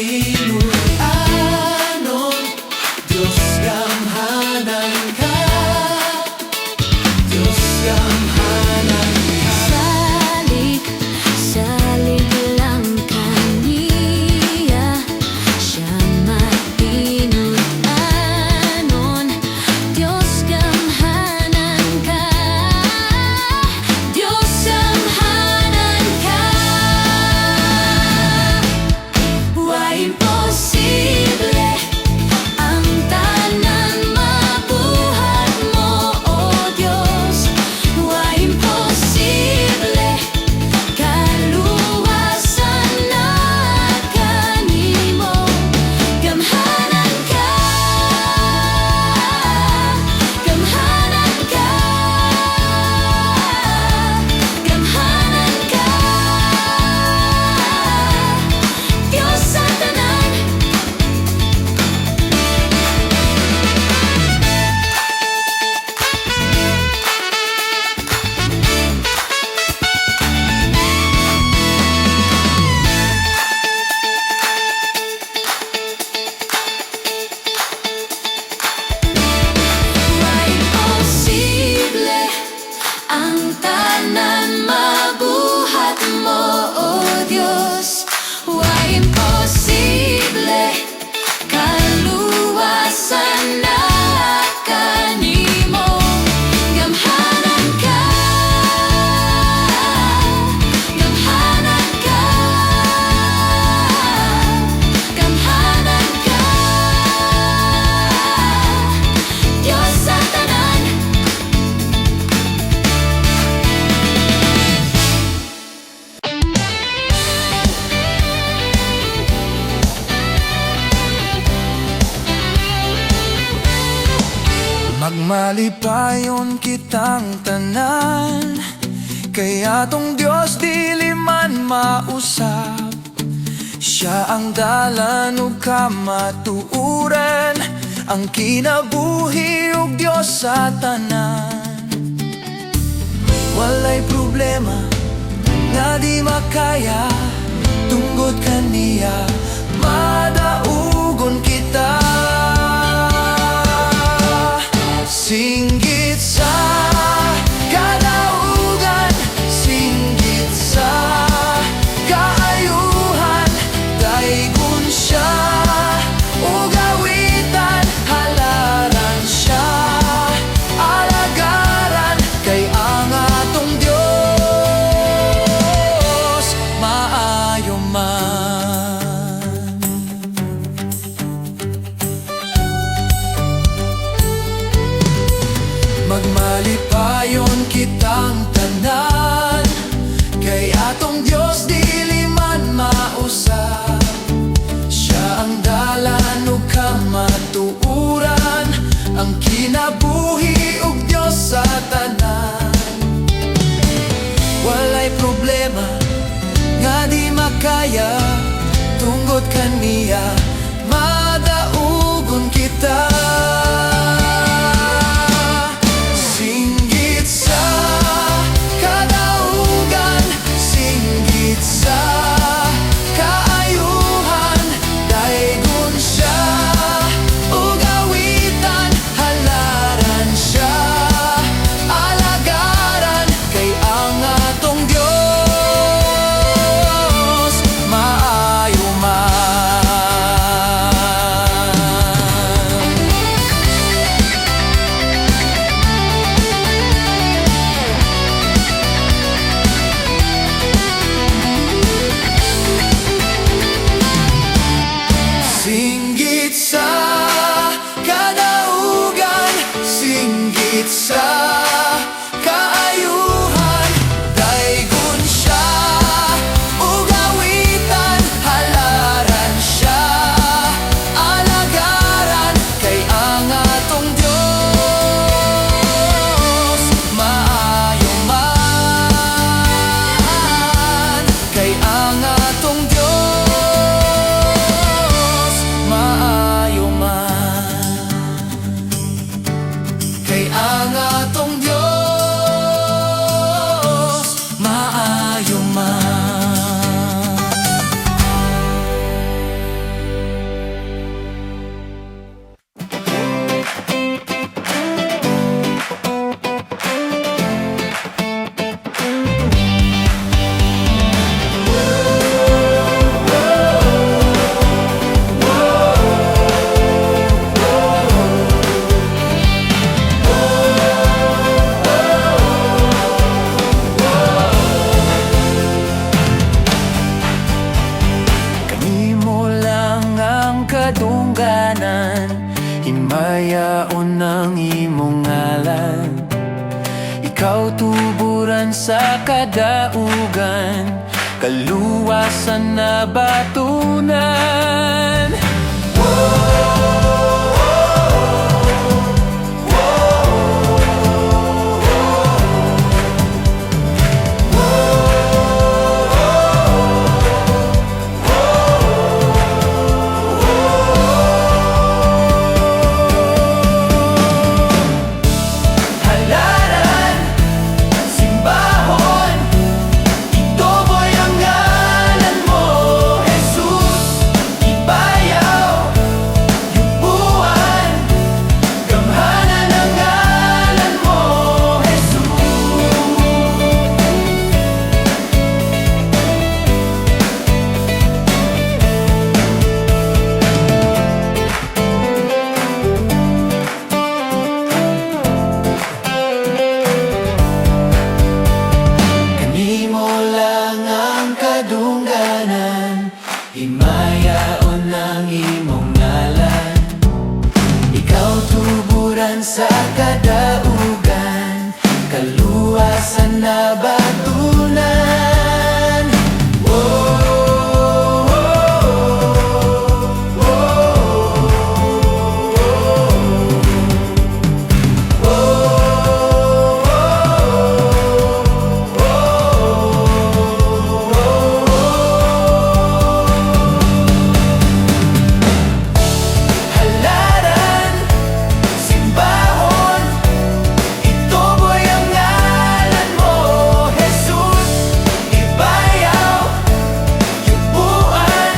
matinuanon, Diyos gamhanan ka, Diyos gamhanan ka. Salig lang kaniya, siya matinuanon, Diyos gamhanan ka, Diyos gamhanan ka. Wa imposible ang tanan mabuhat mo, O Diyos. Wa imposible kaluwasan na kanimo. Gamhanan ka, gamhanan ka, gamhanan ka, Diyos sa tanan. Wa imposible ang tanan mabuhat mo, O Diyos. Wa imposible kaluwasan na kanimo. Gamhanan ka, gamhanan ka, gamhanan ka, Diyos sa tanan. Magmalipayon kitang tanan, kaya tong Diyos dili man mausap. Siya ang dalan ug kamatuoran, ang kinabuhi ug Diyos sa tanan. Walay problema nga di makaya, tungod kaniya madaugon kita. Singgit sa kadaugan, singgit sa kaayuhan, daygon siya ug awitan, halaran siya, alagaran, kay ang atong Diyos maayo man. Magmalipayon kitang tanan, kay atong Diyos dili man mausap. Siya ang dalan ug kamatuoran, ang kinabuhi ug Diyos sa tanan. Walay problema nga di makaya, tungod kaniya madaugon kita. Singgit sa kadaugan, singgit sa kaayuhan, daygon siya ug awitan, halaran siya, alagaran, kay ang atong Diyos maayo man. kadaugan, kaluwasan na batunan. Halaran, simbahon, ituboy ang ngalan mo, Jesus. Ibayaw, yubuan, gamhanan ang ngalan mo, Jesus. Kanimo lang ang kadungganan, himayaon ang imong ngalan. Ikaw tuburan sa kadaugan, kaluwasan na batunan. Halaran, simbahon, ituboy ang ngalan mo, Jesus. Ibayaw, yubuan,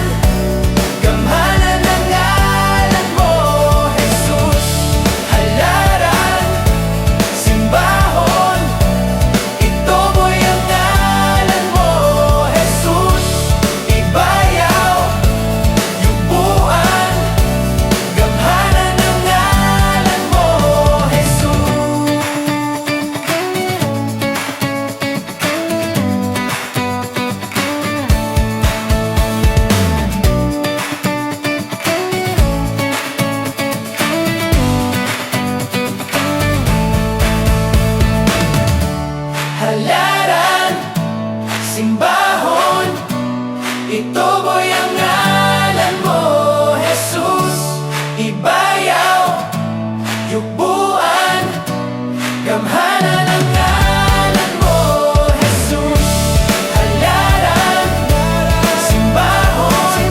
gamhanan ang ngalan mo, Jesus. Halaran, simbahon, ituboy ang ngalan mo, Jesus. Ibayaw, yubuan, gamhanan ang ngalan mo, Jesus. Halaran, simbahon, ituboy ang ngalan mo, Jesus. Ibayaw, yubuan, gamhanan ang ngalan mo, Jesus. Halaran, simbahon,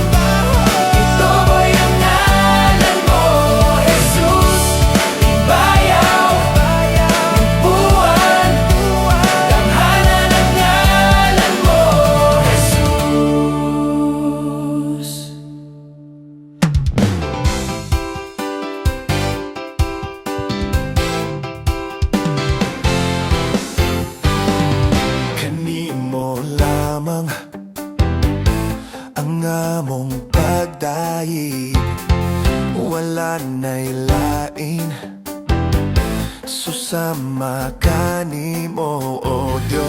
ituboy ang ngalan mo, Jesus. Ibayaw, yubuan, gamhanan ang ngalan mo, Jesus. Kanimo lamang ang among pagdaig, wala na'y lain susama kanimo, o Diyos.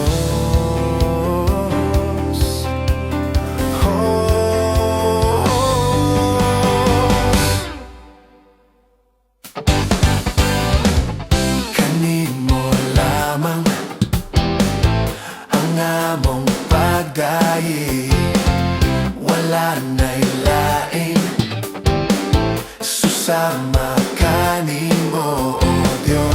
Kanimo lamang ang among pagdaig, wala na'y lain susama kanimo, o Diyos.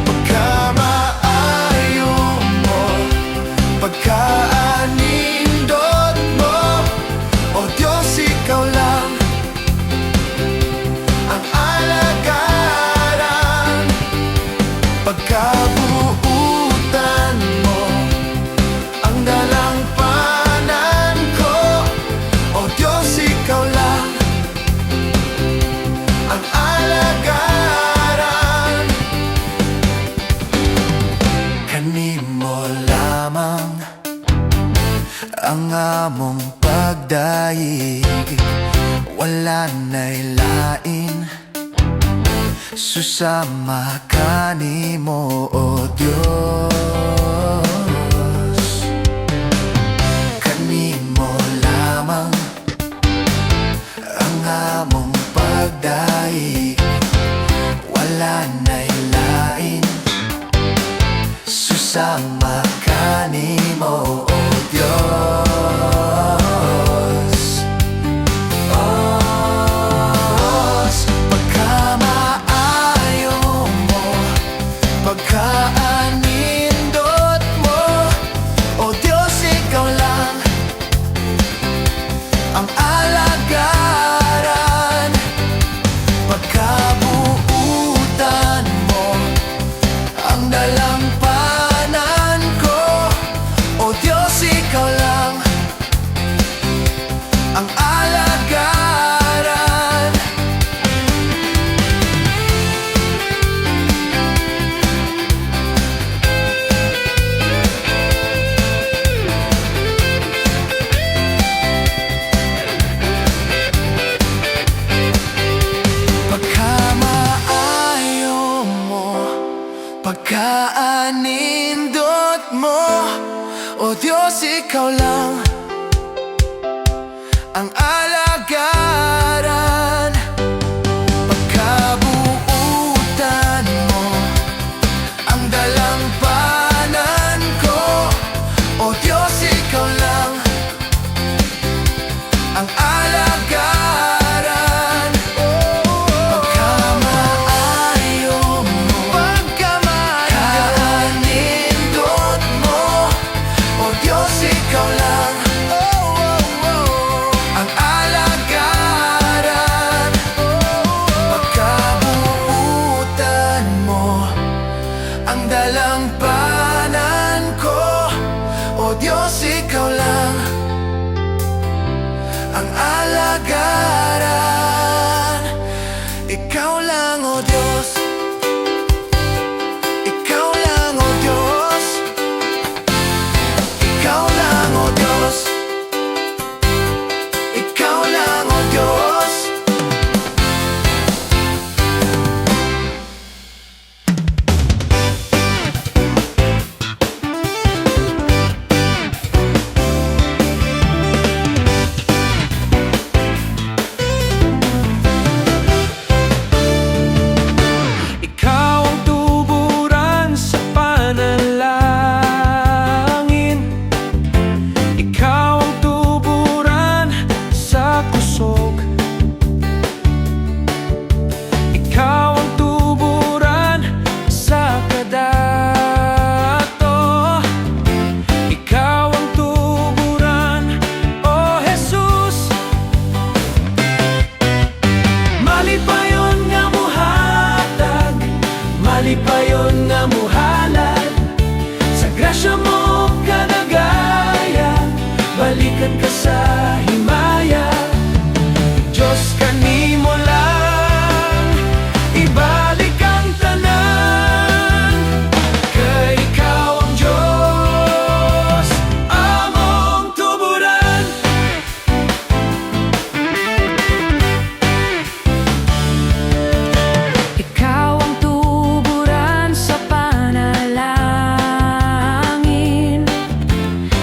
Pagkamaayo mo, pagkaanindot mo, o Diyos, ikaw lang ang alagaran. Pagkabuutan mo, ang dalampanan ko, o Diyos, ikaw lang ang alagaran. Kanimo lamang ang among pagdaig, wala na'y lain susama kanimo, o Diyos. Kanimo lamang ang among pagdaig, wala na'y lain sama ka nimo, o Diyos. Os, pagkamaayo mo, pagkaanindot mo, o Diyos, ikaw lang ang alagaran. Pagkabuutan mo ang dalampanan ko, o Diyos, ikaw lang ang alagaran. Pagkamaayo mo, pagkaanindot mo, o Diyos, ikaw lang ang alagaran. Pagkabuutan mo ang dalampanan ko, o Diyos, ikaw lang ang alagaran. Pagkamaayo mo, pagkaanindot mo, o Diyos, ikaw lang ang alagaran. Pagkabuutan mo ang dalampanan ko, o Diyos, ikaw lang ang alagaran. Ikaw lang, o Diyos. Ikaw lang, o Diyos. Ikaw lang, o Diyos. Ikaw lang, o Diyos. Ikaw ang tuburan sa panalangin. Ikaw ang tuburan sa kusog. Ikaw ang tuburan sa kadato. Ikaw ang tuburan, o Jesus. Malipayon nga muhatag, malipayon nga muhalad. Sa grasya mo kanagaya, balikan ka sa himaya. Diyos, kanimo lang ibalik ang tanan. Kay ikaw ang Diyos, among tuburan. Ikaw ang tuburan sa panalangin.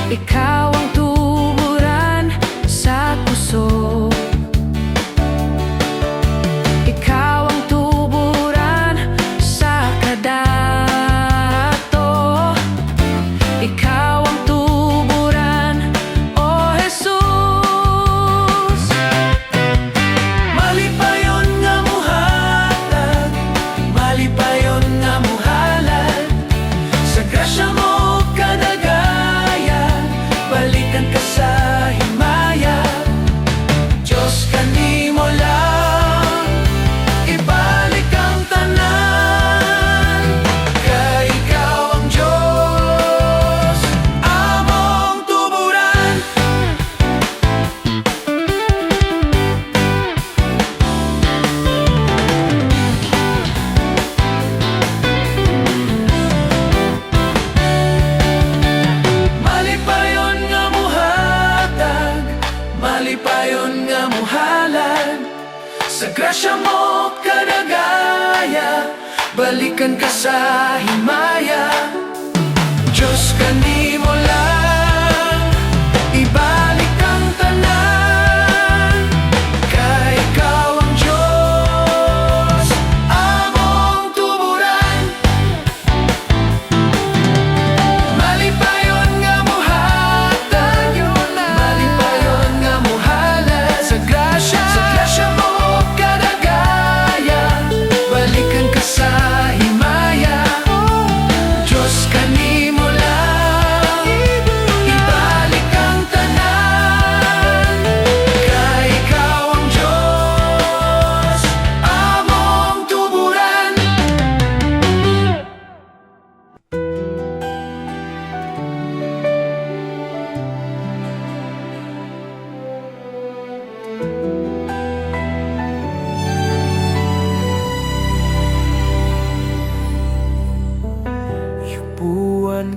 Ikaw ang tuburan sa puso. Ikaw ang tuburan sa kadato. Ikaw ang tuburan, o Jesus. Malipayon nga muhatag, malipayon nga muhalad. Sa grasya mo kanagaya, balikan ka sa himaya. Diyos, kanimo lang ibalik ang tanan. Kay ikaw ang Diyos, among tuburan. Malipayon nga muhatag, malipayon nga muhalad. Sa grasya mo kanagaya, balikan ka sa himaya. Diyos, kanimo lang ibalik ang tanan. Kay ikaw ang Diyos, among tuburan.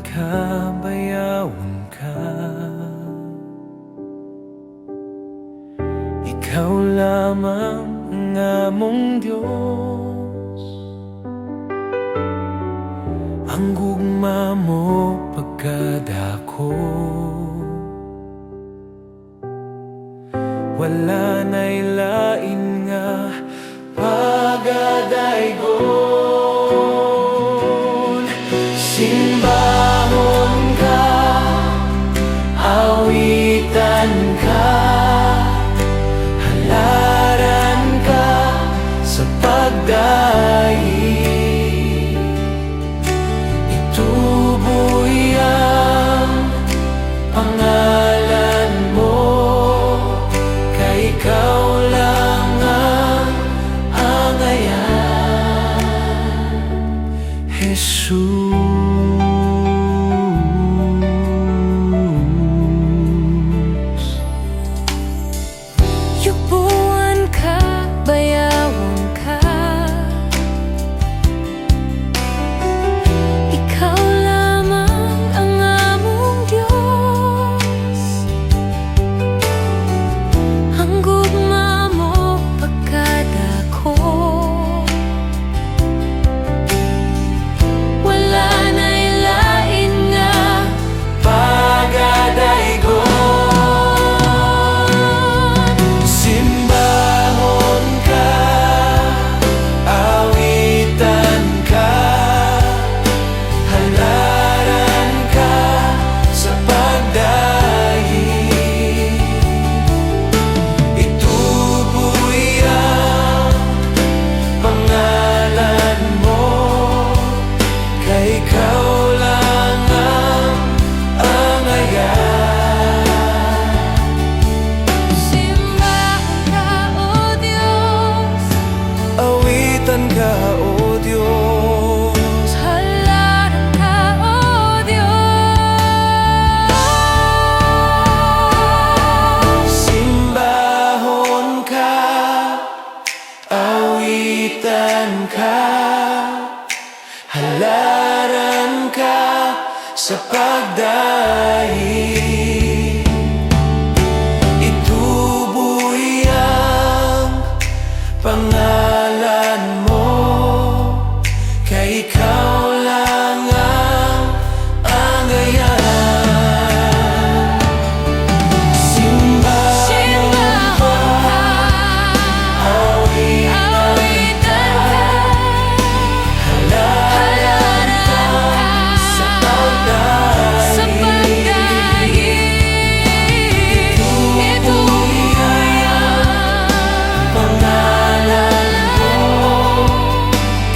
ka, bayawon ka. Ikaw lamang ang among Diyos. Ang gugma mo pagkadako, wala na'y lain nga pagadaygon. Simbahon ka, awitan ka, halaran ka sa pagdahi. Itubuy ang pangalan mo, kay ikaw lang ang angayan, Jesus. Yubuan ka, bayawon ka, ikaw lamang ang among Diyos. Ang gugma mo pagkadako, wala na'y lain nga Pagadaygon. Simbahon ka, awitan ka, halaran ka sa pagdahi. Itubuy ang pangalan mo, kay ikaw lang ang angayan. simbahan ka, O Diyos, Awitan ka, O Diyos. halaran ka, O Diyos. Simbahon ka, awitan ka, halaran ka sa pagdahi. Itubuy ang pangalan mo, kay ikaw lang ang angayan. Simbahon ka, awitan ka, halaran ka sa pagdahi. Itubuy ang pangalan mo,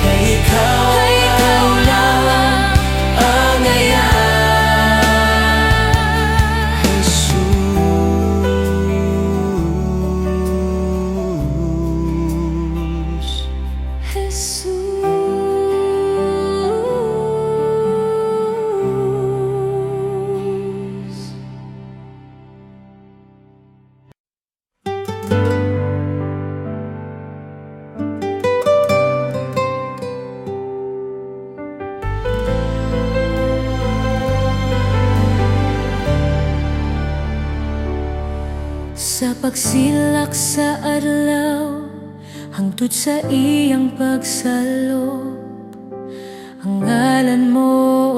kay ikaw lang ang angayan, Jesus. Jesus. Sa pagsilak sa adlaw, hangtod sa iyang pagsalo, ang ngalan mo,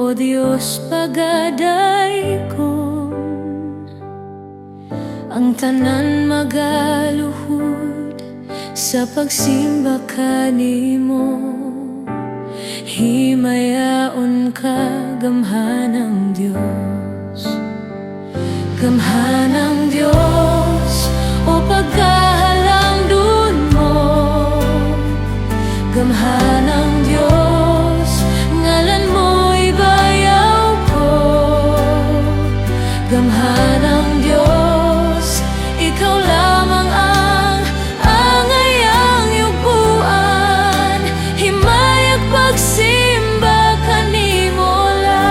O Diyos, pagadaygon. Ang tanan magaluhod sa pagsimba kanimo, himayaon ka, gamhanang Diyos. Gamhanang Diyos, o pagkahalangdon mo. Gamhanang Diyos, ngalan mo'y bayaw ko. Gamhanang Diyos, ikaw lamang ang angayang yubuan. Himayag pagsimba kanimo lang.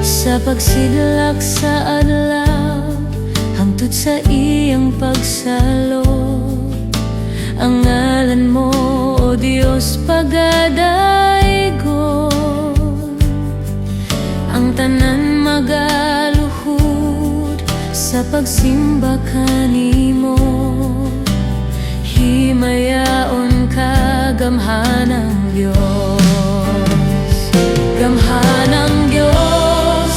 Sa pagsidlak sa adlaw, hangtod sa iyang pagsalo, ang ngalan mo, O Diyos pagadaigon, ang tanan magaluhod sa pagsimba kanimo. Himayaon ka, gamhanang Diyos, gamhanang Diyos,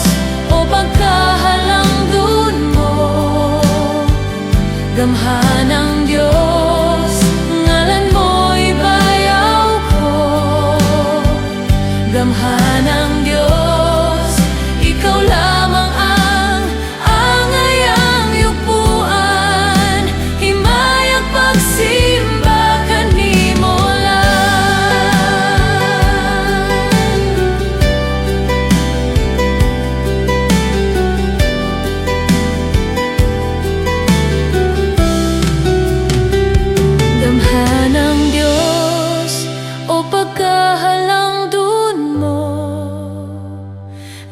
o pagkahalangdon mo. Gamhanang Diyos, ngalan mo'y bayaw ko. Gamhanang Diyos, ikaw lamang ang angayang yupuan. Himayag pagsimba kanimo lang. Gamhanang Diyos, o pagkahalangdon mo.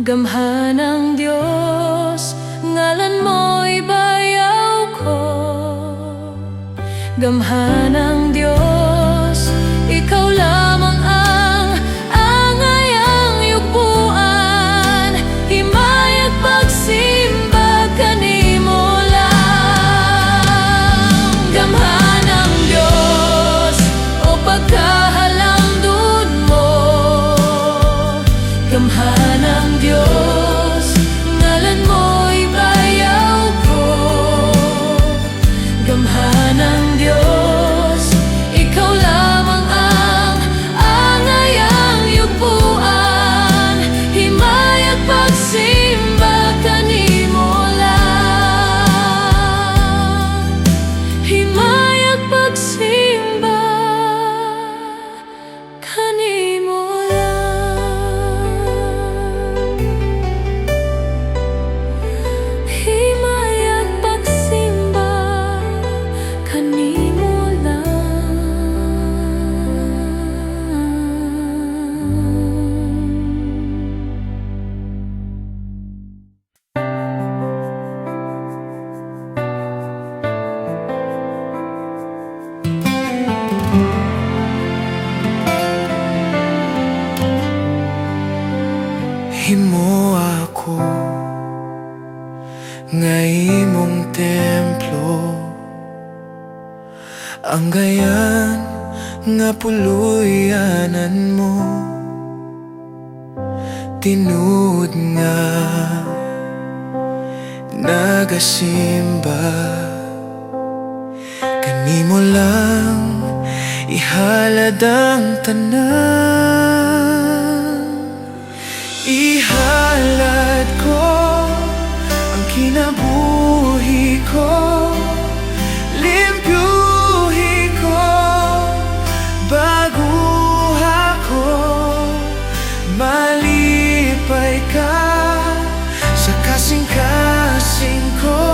Gamhanang Diyos, ngalan mo'y bayaw ko. Gamhanang Diyos, ikaw lamang ang angayang yupuan. Himayag pagsimba kanimo lang. Gamhanang Diyos, o pagkahalangdon mo. Gamhanang Diyos, ngalan mo'y bayaw ko. Gamhanang Diyos, ikaw lamang ang angayang yupuan. Himayag pagsimba kanimo lang. Himayag pagsimba kanimo lang. Himayag pagsimba kanimo lang. Himo ako nga imong templo, ang gayan nga puluyanan mo. Tinuod nga nagasimba kanimo lang, ihalad ang tanan. Ihalad ko ang kinabuhi ko, limpyuhi ko, baguha ko, malipay ka sa kasing-kasing ko.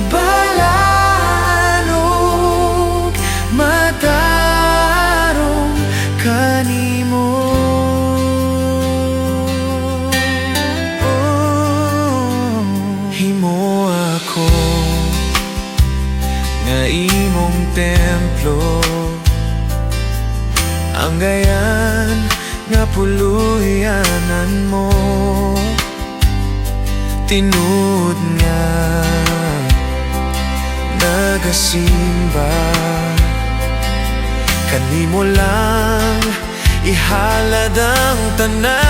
Balanog, matarong kanimo. Himo ako nga imong templo, ang gayan nga puluyanan mo. Tinuod nga nagasimba kanimo lang, ihalad ang tanan.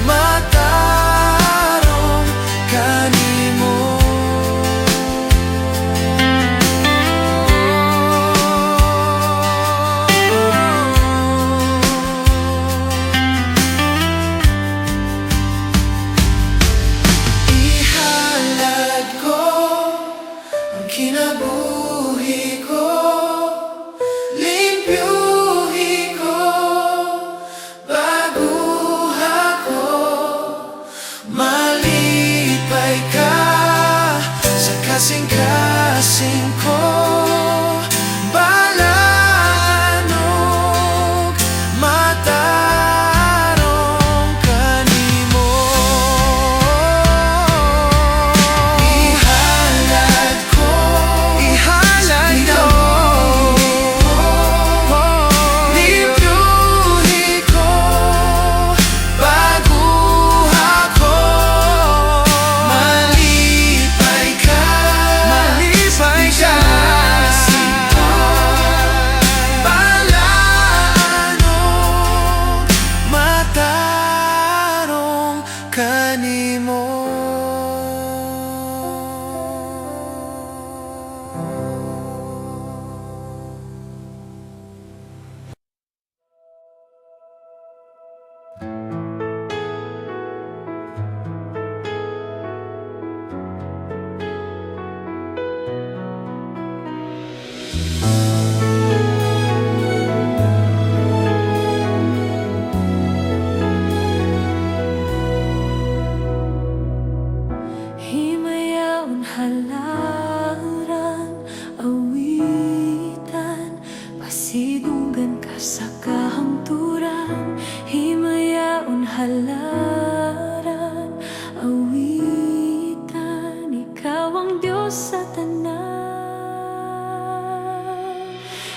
Matarong kanimo. Himayaon halaran, awitan, pasidunggan ka sa kahangturan. Himayaon halaran, awitan, ikaw ang Diyos sa tanan.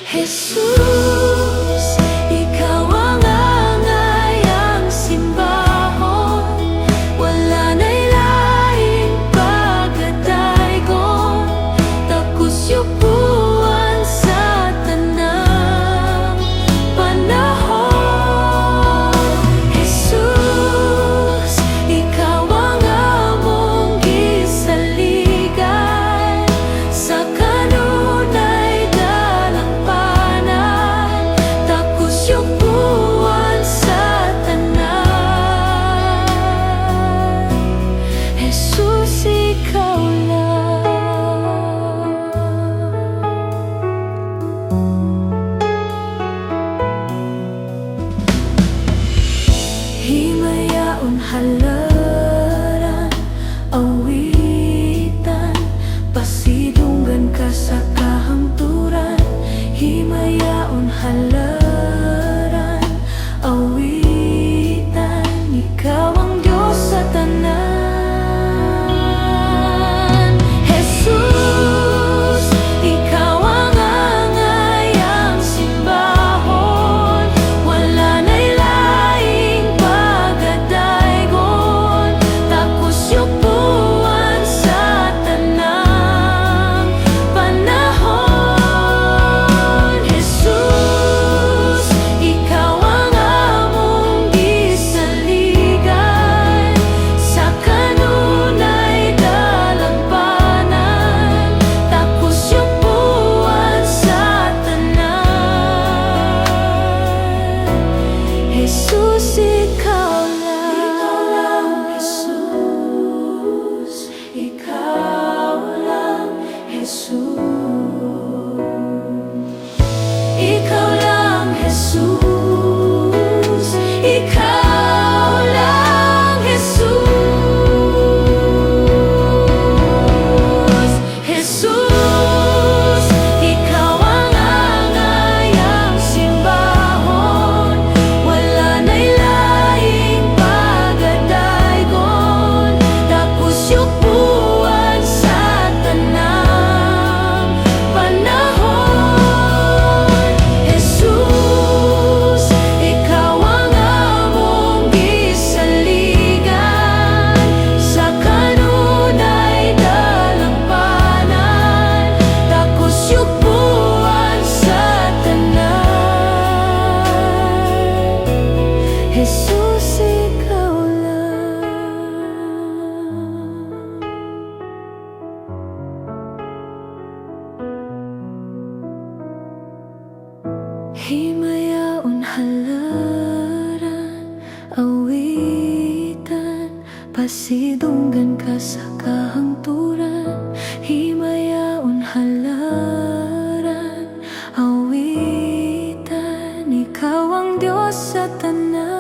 Jesus, ikaw ang angayang simbahon, wala na'y laing pagkadaygon, takos yupuan sa tanang panahon. Jesus, ikaw ang among gisaligan, sa kanunay dalangpanan, takos yupuan sa tanan. Jesus, ikaw lang. Himayaon halaran, awitan, pasidunggan ka sa kahangturan. Himayaon halaran, awitan, ikaw ang Diyos sa tanan. Jesus, ikaw ang angayang simbahon, wala na'y laing pagkadaygon, takos yupuan sa tanang panahon. Jesus, ikaw ang among gisaligan, sa kanunay dalangpanan, takos yupuan sa tanan. Jesus, ikaw lang. Jesus, ikaw lang. Jesus, ikaw lang. Jesus, ikaw lang. Jesus, ikaw ang angayang simbahon, wala na'y laing pagkadaygon, takos yupuan sa tanang panahon. Jesus, ikaw ang among gisaligan, sa kanunay dalangpanan, takos yupuan sa tanan. Jesus, ikaw lang. Himayaon halaran, awitan, pasidunggan ka sa kahangturan. Himayaon halaran, awitan, ikaw ang Diyos sa tanan.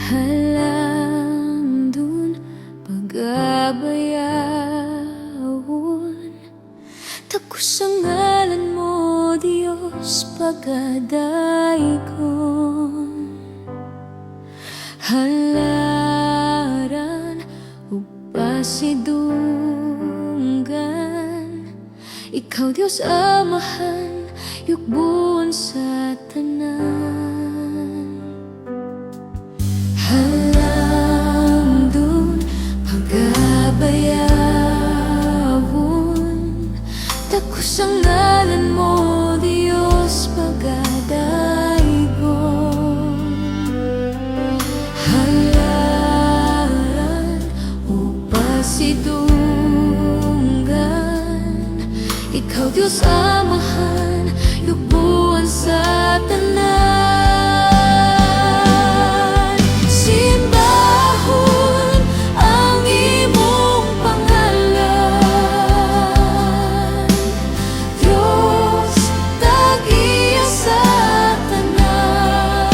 Halandun pagabayawon, takos ang ngalan mo, Diyos, pagkadaygon. Halaran ug pasidunggan, ikaw Diyos Amahan, yukbon sa tanan. Halandun pagabayawon, pasidunggan. Ikaw Diyos Amahan, yugbuan sa tanan. Simbahon ang imong pangalan, Diyos tag-iya sa tanan.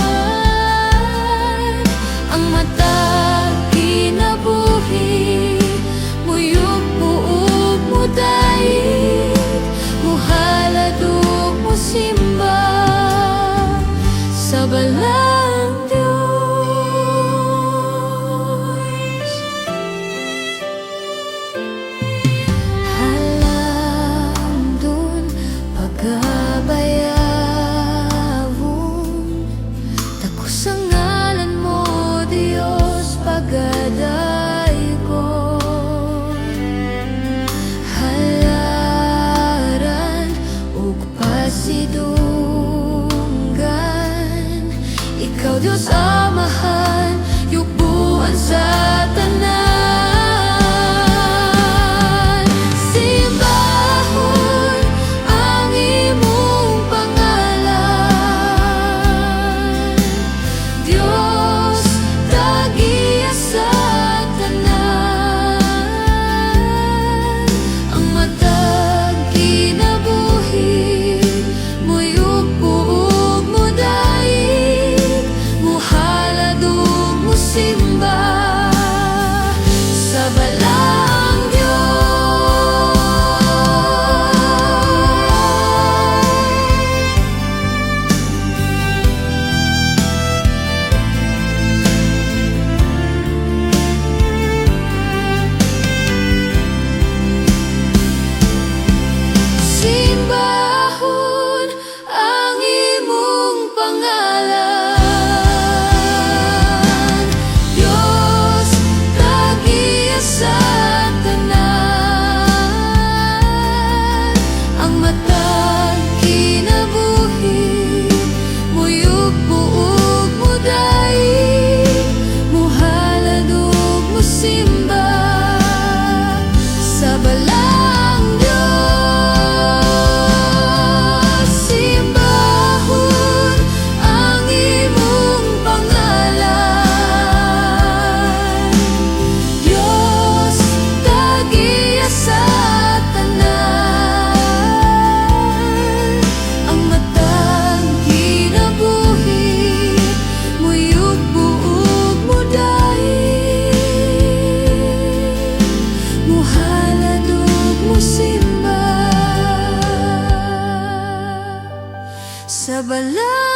Ang matag kinabuhi, muyog buog mo dahil muhalad ug musimba sa balang Diyos. Halamdon pagabayawon, takos ang ngalan mo Diyos pagadaygon. Halaran ug pasidunggan, ikaw Diyos Amahan, yugbuan sa tanan. Simbahon ang imong pangalan, Diyos tag-iya sa tanan. Ang matag kinabuhi, muyog buog mo dahil muhalad ug musimba sa balang Diyos. Simbahon ang imong pangalan, Diyos tag-iya sa tanan. Ang matag kinabuhi, muyog buog mo dahil muhalad ug musimba sa balang Diyos. Simbahon ang imong pangalan, Diyos tag-iya sa tanan. Ang matag kinabuhi, muyog buog mo dahil muhalad ug musimba sa balang